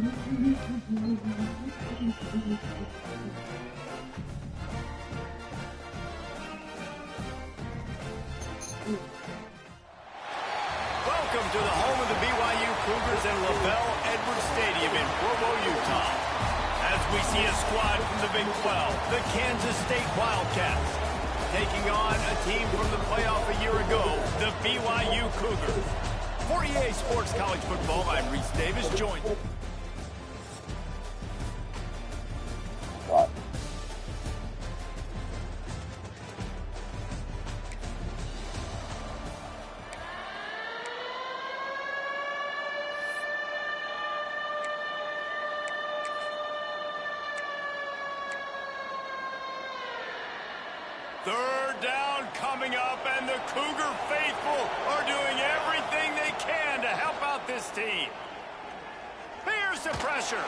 Welcome to the home of the BYU Cougars in LaBelle Edwards Stadium in Provo, Utah. As we see a squad from the Big 12, the Kansas State Wildcats, taking on a team from the playoff a year ago, the BYU Cougars. For EA Sports College Football, I'm Reese Davis, joined. Third down coming up, and the Cougar faithful are doing everything they can to help out this team. Here's the pressure.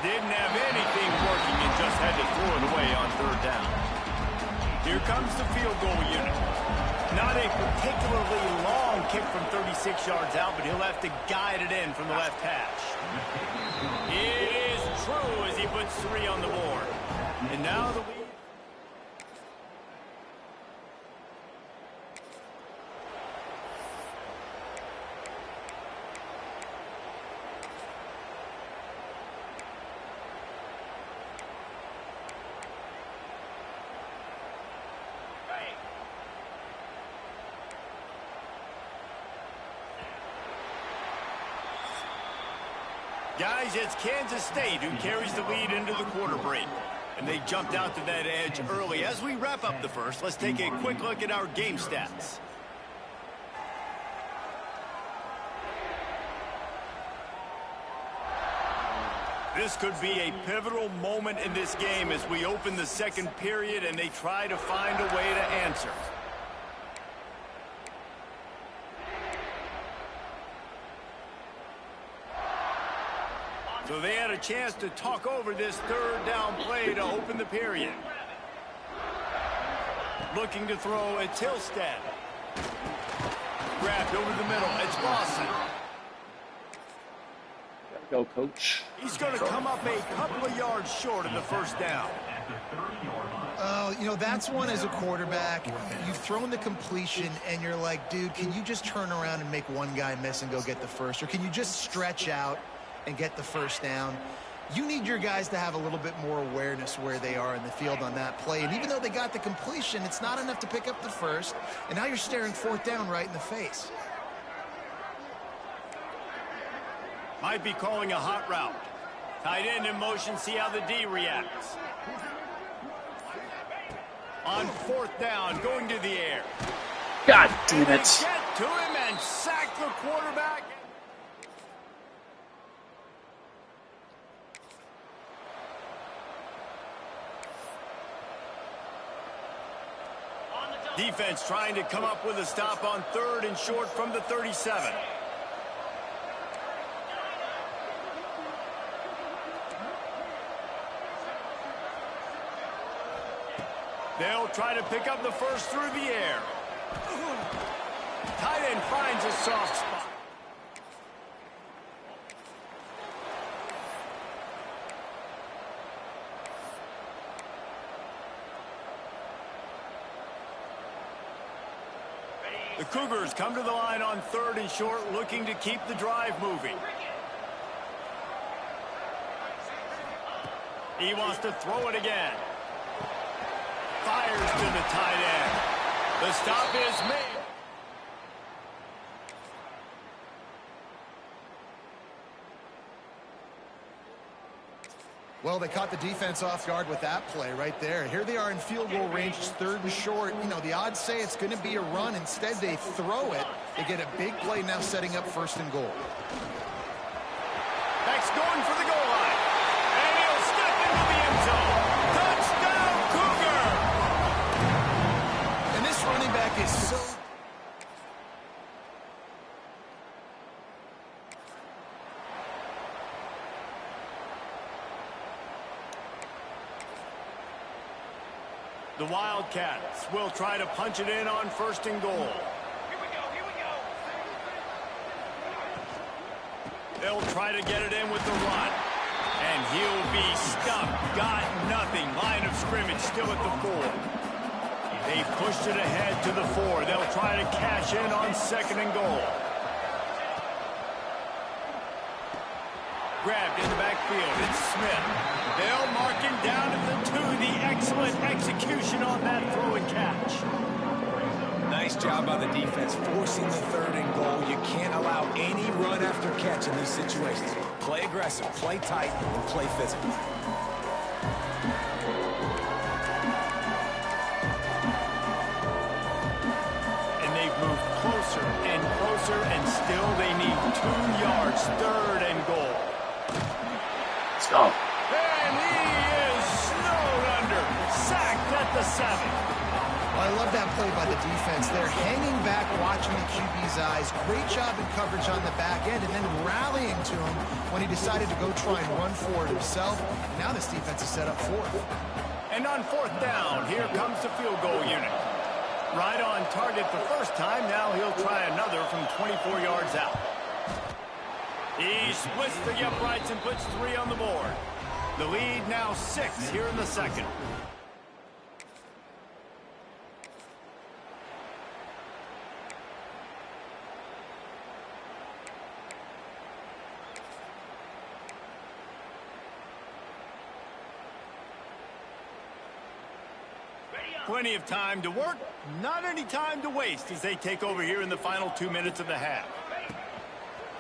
Didn't have anything working and just had to throw it away on third down. Here comes the field goal unit. Not a particularly long kick from 36 yards out, but he'll have to guide it in from the left hash. It is true as he puts 3 on the board. And now the lead. Guys, it's Kansas State who carries the lead into the quarter break. And they jumped out to that edge early. As we wrap up the first, let's take a quick look at our game stats. This could be a pivotal moment in this game as we open the second period and they try to find a way to answer. So they had a chance to talk over this third down play to open the period. Looking to throw at Tilstead. Grabbed over the middle. It's Lawson. Gotta go, coach. He's going to come up a couple of yards short of the first down. You know, that's one as a quarterback. You've thrown the completion, and you're like, dude, can you just turn around and make one guy miss and go get the first? Or can you just stretch out and get the first down? You need your guys to have a little bit more awareness where they are in the field on that play. And even though they got the completion, it's not enough to pick up the first. And now you're staring fourth down right in the face. Might be calling a hot route. Tight end in motion, see how the D reacts. On fourth down, going to the air. God damn it. Get to him and sack the quarterback. Defense trying to come up with a stop on third and short from the 37. They'll try to pick up the first through the air. Tight end finds a soft spot. The Cougars come to the line on third and short, looking to keep the drive moving. He wants to throw it again. Fires to the tight end. The stop is made. Well, they caught the defense off guard with that play right there. Here they are in field goal range, third and short. You know, the odds say it's going to be a run. Instead, they throw it. They get a big play now setting up first and goal. Beck's going for the goal line. And he'll step into the end zone. Touchdown, Cougar! And this running back is so... The Wildcats will try to punch it in on first and goal. They'll try to get it in with the run. And he'll be stuffed. Got nothing. Line of scrimmage still at the 4. They pushed it ahead to the 4. They'll try to cash in on 2nd and goal. Grabbed in the backfield. It's Smith. They'll mark him down at the 2. The excellent execution on that throw and catch. Nice job by the defense forcing the 3rd and goal. You can't allow any run after catch in these situations. Play aggressive, play tight, and play physical. And they've moved closer and closer, and still they need 2 yards. 3rd and goal. Let's go. And he is snowed under. Sacked at the 7. Well, I love that play by the defense. They're hanging back, watching the QB's eyes. Great job in coverage on the back end, and then rallying to him when he decided to go try and run for it himself. Now this defense is set up 4th. And on 4th down, here comes the field goal unit. Right on target the first time. Now he'll try another from 24 yards out. He splits the uprights and puts 3 on the board. The lead now 6 here in the 2nd. Plenty of time to work, not any time to waste as they take over here in the final 2 minutes of the half.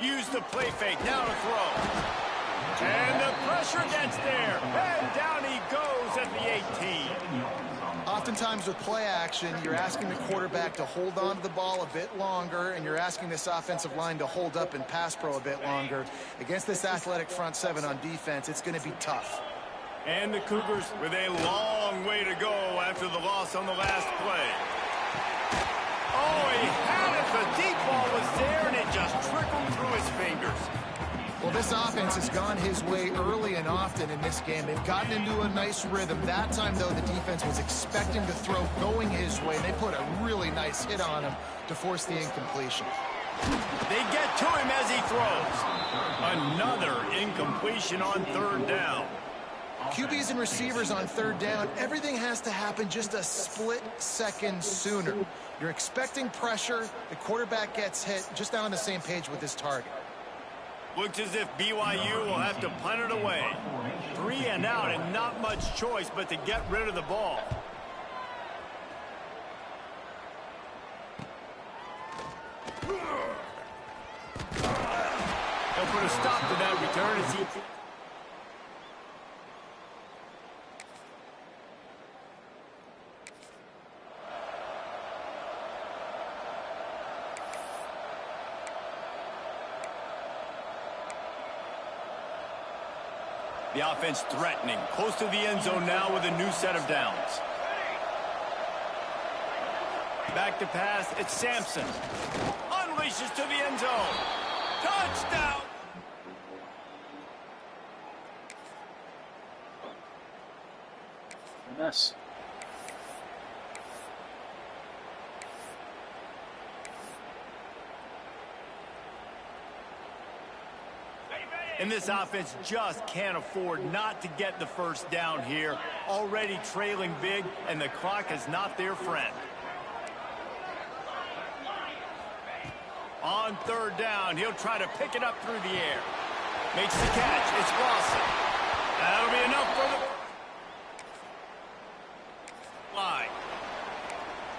Use the play fake, now to throw. And the pressure gets there, and down he goes at the 18. Oftentimes with play action, you're asking the quarterback to hold on to the ball a bit longer, and you're asking this offensive line to hold up in pass pro a bit longer. Against this athletic front 7 on defense, it's going to be tough. And the Cougars with a long way to go after the loss on the last play. Oh, he had it. The deep ball was there, and it just trickled through his fingers. Well, this offense has gone his way early and often in this game. They've gotten into a nice rhythm. That time, though, the defense was expecting the throw going his way. They put a really nice hit on him to force the incompletion. They get to him as he throws. Another incompletion on 3rd down. QBs and receivers on 3rd down, everything has to happen just a split second sooner. You're expecting pressure, the quarterback gets hit, just not on the same page with his target. Looks as if BYU will have to punt it away. 3 and out and not much choice but to get rid of the ball. They'll put a stop to that return as he... The offense threatening, close to the end zone now with a new set of downs. Back to pass, it's Sampson. Unleashes to the end zone. Touchdown! Mess. And this offense just can't afford not to get the first down here. Already trailing big, and the clock is not their friend. On 3rd down, he'll try to pick it up through the air. Makes the catch. It's Lawson. That'll be enough for the line.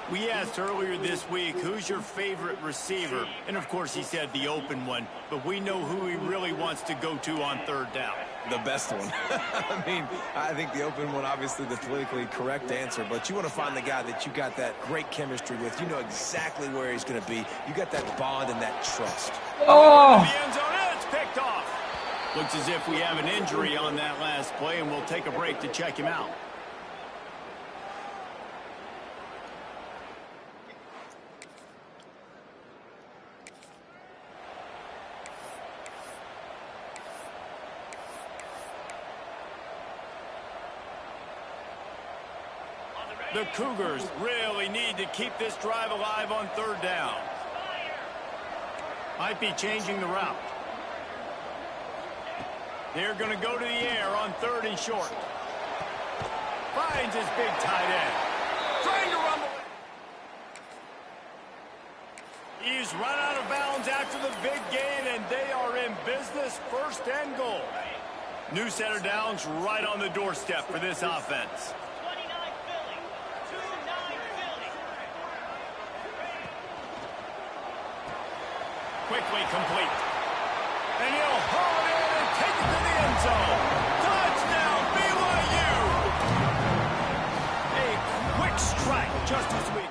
We asked earlier this week, who's your favorite receiver? And, of course, he said the open one. But we know who he really wants to go to on 3rd down. The best one. I mean, I think the open one, obviously the politically correct answer. But you want to find the guy that you got that great chemistry with. You know exactly where he's going to be. You got that bond and that trust. Oh! The end zone, and it's picked off. Looks as if we have an injury on that last play, and we'll take a break to check him out. The Cougars really need to keep this drive alive on 3rd down. Might be changing the route. They're going to go to the air on 3rd and short. Finds his big tight end. Trying to rumble. He's run out of bounds after the big gain, and they are in business, 1st and goal. New center downs right on the doorstep for this offense. 29 Philly. 2-9 Philly. Quickly complete. And he'll haul it in and take it to the end zone. Touchdown, BYU! A quick strike just as we...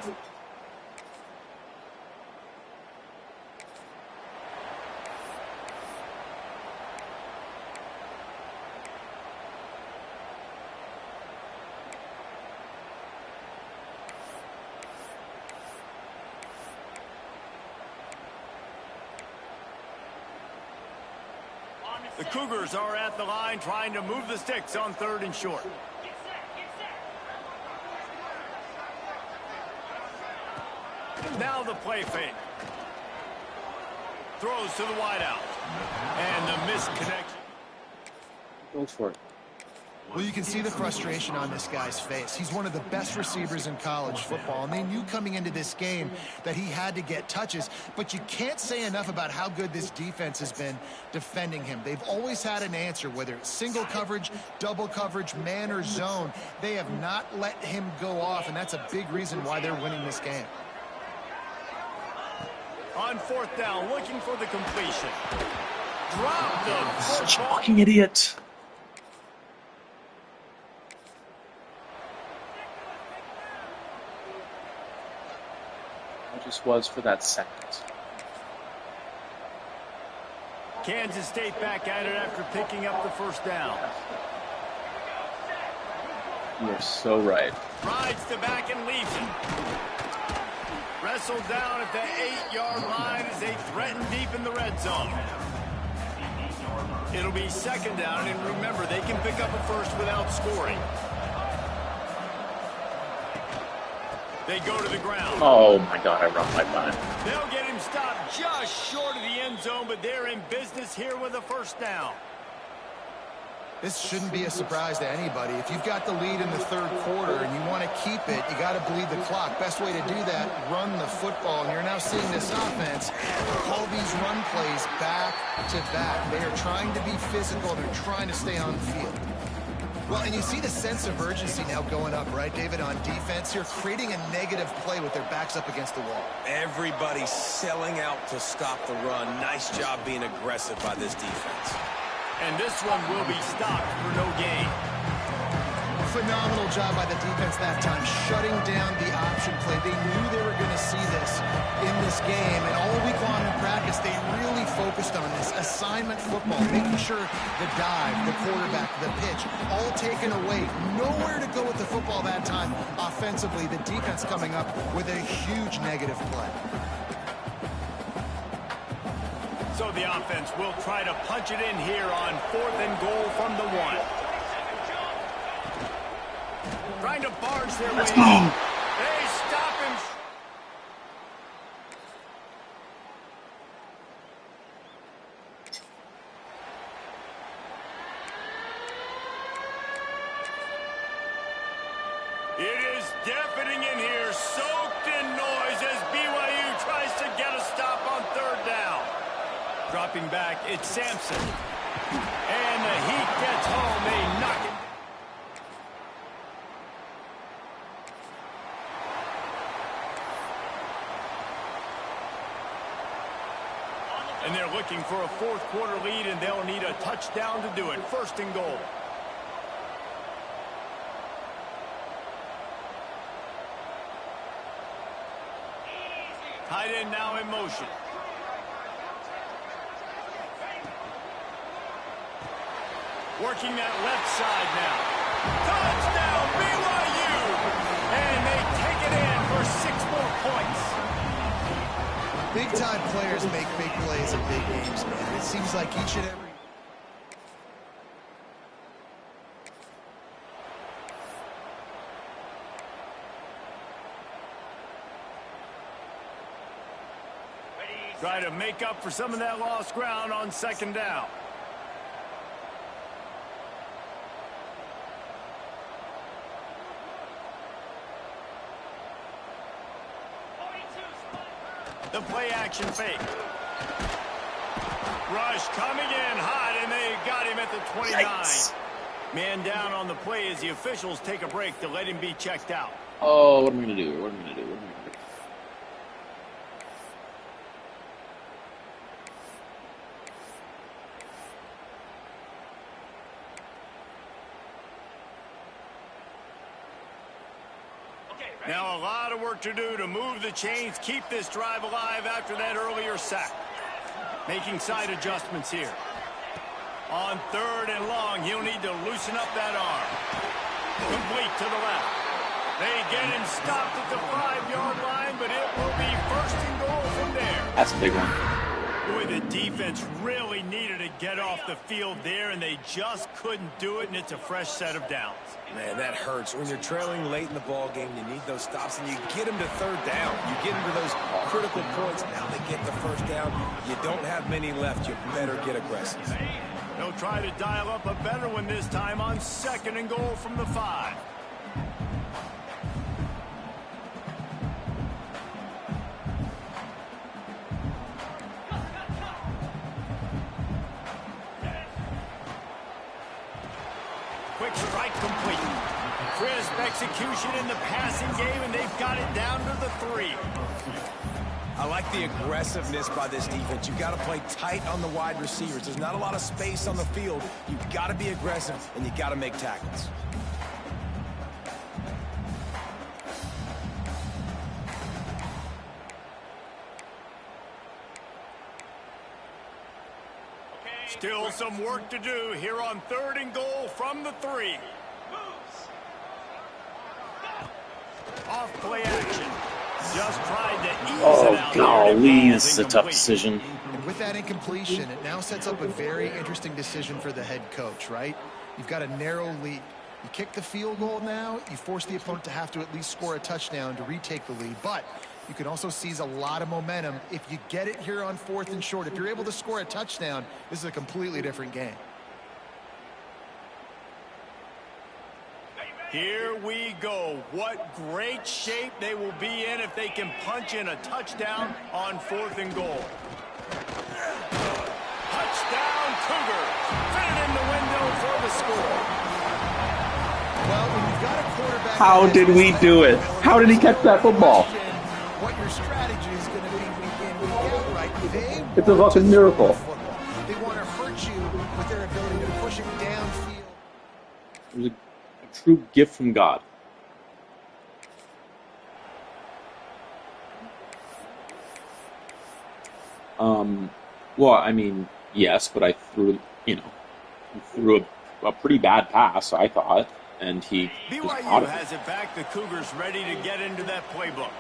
The Cougars are at the line trying to move the sticks on 3rd and short. Get set, get set. Now the play fake. Throws to the wideout. And the missed connection. Go for it. Well, you can see the frustration on this guy's face. He's one of the best receivers in college football, and they knew coming into this game that he had to get touches, but you can't say enough about how good this defense has been defending him. They've always had an answer, whether it's single coverage, double coverage, man or zone. They have not let him go off, and that's a big reason why they're winning this game. On 4th down, looking for the completion. Drop the Such a football. fucking idiot. Just was for that second. Kansas State back at it after picking up the 1st down. You are so right. Rides the back and leaves it. Wrestled down at the 8-yard line as they threaten deep in the red zone. It'll be 2nd down, and remember, they can pick up a first without scoring. They go to the ground. Oh my god, I run my mind. They'll get him stopped just short of the end zone, but they're in business here with a 1st down. This shouldn't be a surprise to anybody. If you've got the lead in the 3rd quarter and you want to keep it, you got to bleed the clock. Best way to do that, run the football. And you're now seeing this offense call these run plays back to back. They are trying to be physical. They're trying to stay on the field. Well, and you see the sense of urgency now going up, right, David, on defense here, creating a negative play with their backs up against the wall. Everybody's selling out to stop the run. Nice job being aggressive by this defense. And this one will be stopped for no gain. Phenomenal job by the defense that time, shutting down the option play. They knew they were going to see this in this game, and all week long in practice, they really focused on this assignment football, making sure the dive, the quarterback, the pitch, all taken away. Nowhere to go with the football that time offensively. The defense coming up with a huge negative play. So the offense will try to punch it in here on 4th and goal from the 1. Trying to barge their way. Let's go. They stop him. It is deafening in here, soaked in noise as BYU tries to get a stop on 3rd down. Dropping back, it's Sampson. And the Heat gets home. They knock it. And they're looking for a 4th quarter lead, and they'll need a touchdown to do it. 1st and goal. Tight end now in motion. Working that left side now. Touchdown, BYU! And they take it in for 6 more points. Big-time players make big plays in big games, man. It seems like each and every... Try to make up for some of that lost ground on 2nd down. The play action fake. Rush coming in hot, and they got him at the 29. Yikes. Man down on the play as the officials take a break to let him be checked out. Oh, what am I going to do? What am I going to do? What am I going to do? Now a lot of work to do to move the chains, keep this drive alive after that earlier sack. Making side adjustments here. On 3rd and long, he'll need to loosen up that arm. Complete to the left. They get him stopped at the 5-yard line, but it will be 1st and goal from there. That's a big one. Boy, the defense really needed to get off the field there, and they just couldn't do it, and it's a fresh set of downs. Man, that hurts. When you're trailing late in the ball game, you need those stops, and you get them to 3rd down. You get them to those critical points. Now they get the 1st down. You don't have many left. You better get aggressive. They'll try to dial up a better one this time on 2nd and goal from the 5. Quick strike complete. Crisp execution in the passing game, and they've got it down to the 3. I like the aggressiveness by this defense. You've got to play tight on the wide receivers. There's not a lot of space on the field. You've got to be aggressive, and you've got to make tackles. Still some work to do here on 3rd and goal from the 3. Off play action. Just tried to ease it out. Golly, this is a tough decision. And with that incompletion, it now sets up a very interesting decision for the head coach, right? You've got a narrow lead. You kick the field goal now, you force the opponent to have to at least score a touchdown to retake the lead. But you can also seize a lot of momentum if you get it here on 4th and short. If you're able to score a touchdown, this is a completely different game. Here we go. What great shape they will be in if they can punch in a touchdown on 4th and goal. Touchdown, Cougars. Fit it in the window for the score. Well, when you've got a quarterback... How did we do it? How did he catch that football? What your strategy is going to be week in, week out, right? It's a fucking miracle. They want to hurt you with their ability to push it downfield. It was a true gift from God. Well, I mean, yes, but I threw a pretty bad pass, I thought, and he just caught BYU it. has it back. The Cougars ready to get into that playbook.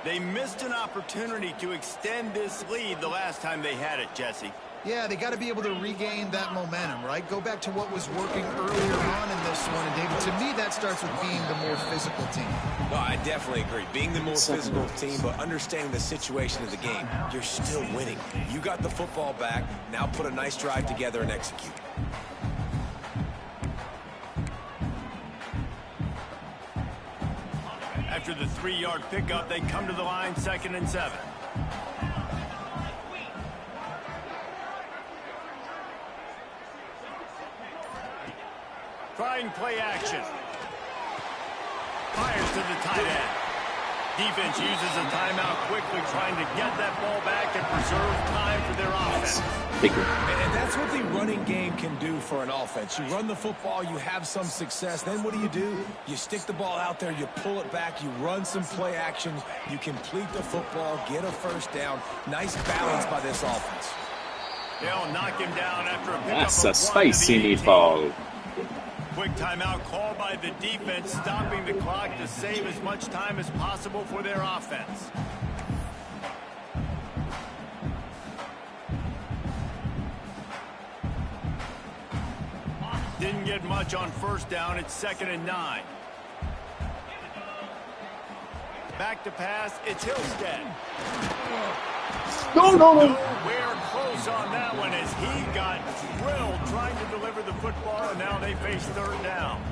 They missed an opportunity to extend this lead the last time they had it, Jesse. Yeah, they got to be able to regain that momentum, right? Go back to what was working earlier on in this one. And, David, to me, that starts with being the more physical team. Well, I definitely agree. Being the more physical team, but understanding the situation of the game, you're still winning. You got the football back. Now put a nice drive together and execute. After the 3-yard pickup, they come to the line, 2nd and 7. Trying play action. Fires to the tight end. Defense uses a timeout quickly, trying to get that ball back and preserve time for their offense. And that's what the running game can do for an offense. You run the football, you have some success. Then what do? You stick the ball out there, you pull it back, you run some play action, you complete the football, get a 1st down. Nice balance by this offense. They'll knock him down after a pickup. That's of a 1 spicy to the 18. meatball. Quick timeout called by the defense, stopping the clock to save as much time as possible for their offense. Didn't get much on 1st down. It's 2nd and 9. Back to pass. It's Hillstead. No. Nowhere close on that one as he got drilled trying to deliver the football, and now they face 3rd down.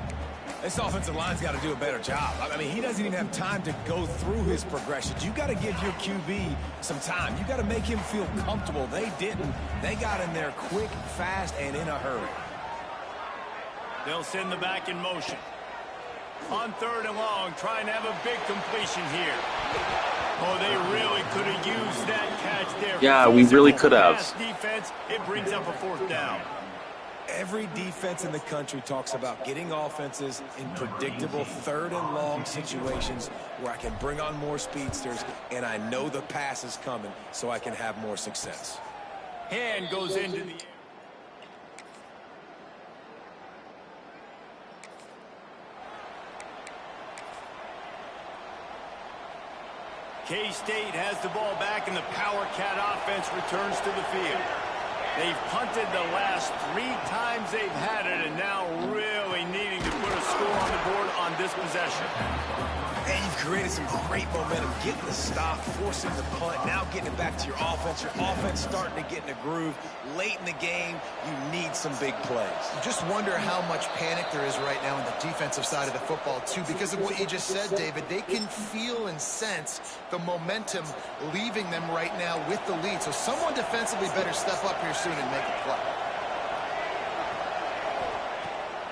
This offensive line's got to do a better job. I mean, he doesn't even have time to go through his progressions. You got to give your QB some time. You got to make him feel comfortable. They didn't. They got in there quick, fast, and in a hurry. They'll send the back in motion. On 3rd and long, trying to have a big completion here. Oh, they really could have used that catch there. Yeah, we really could have. Pass defense, it brings up a 4th down. Every defense in the country talks about getting offenses in predictable 3rd and long situations where I can bring on more speedsters and I know the pass is coming so I can have more success. Hand goes into the air. K-State has the ball back and the Power Cat offense returns to the field. They've punted the last 3 times they've had it, and now really needing to put a score on the board on this possession. And you've created some great momentum, getting the stop, forcing the punt, now getting it back to your offense. Your offense starting to get in a groove. Late in the game, you need some big plays. You just wonder how much panic there is right now on the defensive side of the football, too, because of what you just said, David. They can feel and sense the momentum leaving them right now with the lead. So someone defensively better step up here soon and make a play.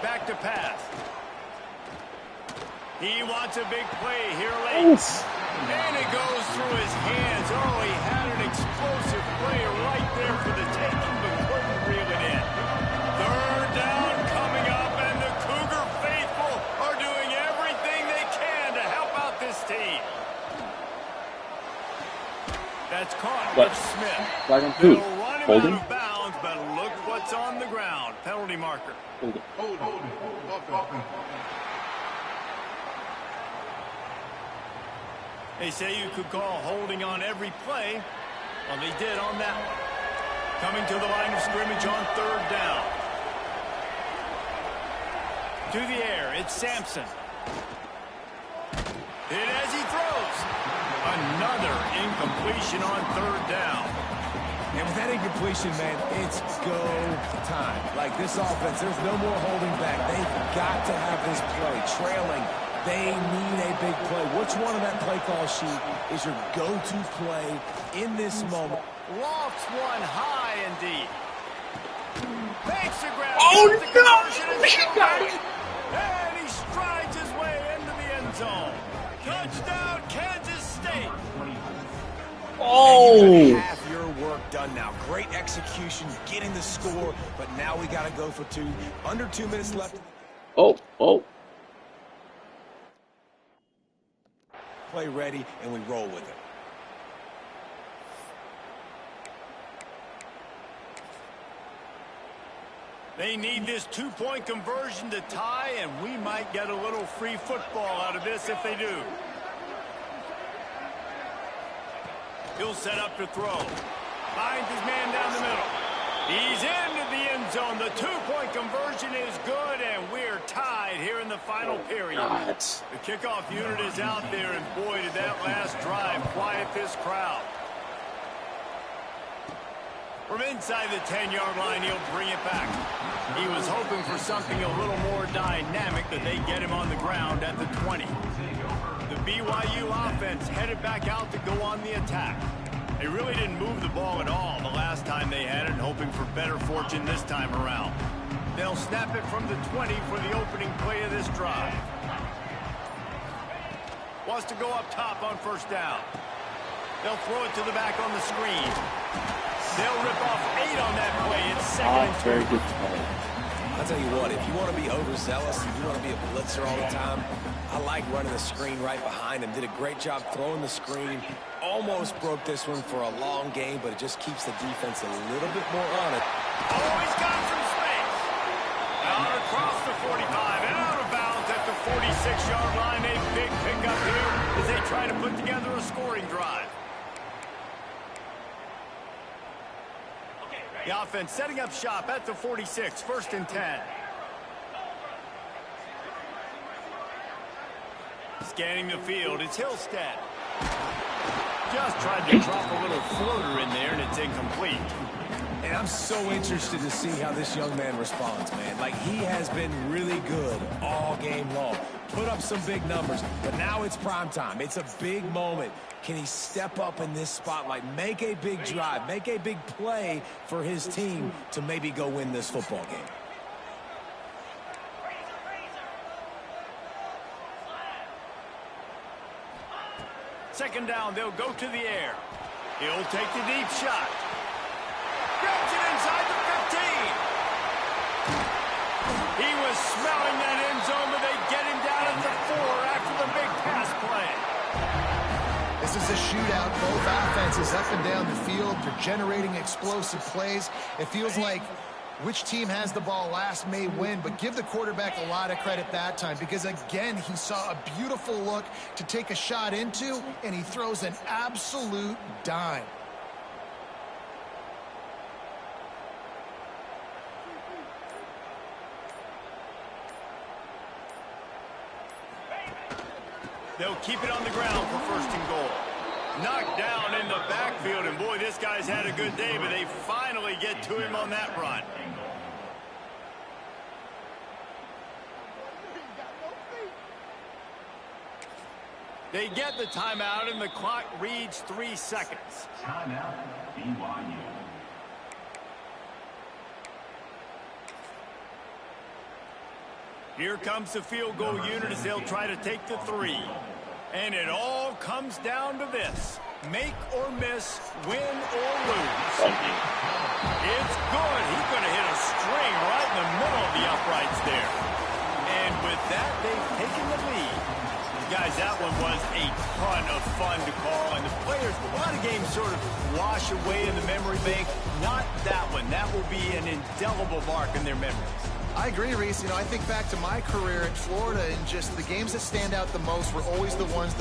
Back to pass. He wants a big play here late. Oof. And it goes through his hands. Oh, he had an explosive play right there for the taking, but couldn't reel it in. 3rd down coming up, and the Cougar faithful are doing everything they can to help out this team. That's caught What? with Smith. Flag on who? They'll run him Holding? out of bounds, but look what's on the ground. Penalty marker. Hold it. They say you could call holding on every play. Well, they did on that one. Coming to the line of scrimmage on 3rd down. To the air, it's Sampson. Hit as he throws. Another incompletion on 3rd down. And with that incompletion, man, it's go time. Like this offense, there's no more holding back. They've got to have this play. Trailing, they need a big play. Which one on that play call sheet is your go-to play in this moment? Lofts one high and deep. Makes the grab. Oh, The no! conversion is He still got good. it. And he strides his way into the end zone. Touchdown, Kansas State. And you Oh! got half your work done now. Great execution, getting the score, but now we got to go for 2. Under 2 minutes left. Oh. Play ready, and we roll with it. They need this 2-point conversion to tie, and we might get a little free football out of this if they do. He'll set up to throw. Finds his man down the middle. He's into the end zone. The 2-point conversion is good, and we're tied here in the final period. God. The kickoff unit is out there, and boy, did that last drive quiet this crowd. From inside the 10-yard line, he'll bring it back. He was hoping for something a little more dynamic, that they get him on the ground at the 20. The BYU offense headed back out to go on the attack. They really didn't move the ball at all the last time they had it, hoping for better fortune this time around. They'll snap it from the 20 for the opening play of this drive. Wants to go up top on 1st down. They'll throw it to the back on the screen. They'll rip off 8 on that play. It's 2nd and 2. Very good play. I'll tell you what, if you want to be overzealous, if you want to be a blitzer all the time, I like running the screen right behind him. Did a great job throwing the screen. Almost broke this one for a long game, but it just keeps the defense a little bit more on it. Oh, he's got some space. Out across the 45 and out of bounds at the 46-yard line. A big pickup here as they try to put together a scoring drive. The offense setting up shop at the 46, 1st and 10. Scanning the field, it's Hillstead. Just tried to drop a little floater in there, and it's incomplete. And I'm so interested to see how this young man responds, man. Like, he has been really good all game long. Put up some big numbers, but now it's prime time. It's a big moment. Can he step up in this spotlight, make a big drive, make a big play for his team to maybe go win this football game? Second down, they'll go to the air. He'll take the deep shot. Grabs it inside the 15. He was smelling that end zone, but they get him down at the 4 after the big pass play. This is a shootout. Both offenses up and down the field. They're generating explosive plays. It feels like which team has the ball last may win, but give the quarterback a lot of credit that time because, again, he saw a beautiful look to take a shot into, and he throws an absolute dime. They'll keep it on the ground for first and goal. Knocked down in the backfield, and boy, this guy's had a good day, but they finally get to him on that run. They get the timeout, and the clock reads 3 seconds. Timeout, BYU. Here comes the field goal unit as they'll try to take the 3. And it all comes down to this. Make or miss, win or lose. It's good. He's going to hit a string right in the middle of the uprights there. And with that, they've taken the lead. Guys, that one was a ton of fun to call. And the players, a lot of games sort of wash away in the memory bank. Not that one. That will be an indelible mark in their memories. I agree, Reese. You know, I think back to my career in Florida, and just the games that stand out the most were always the ones that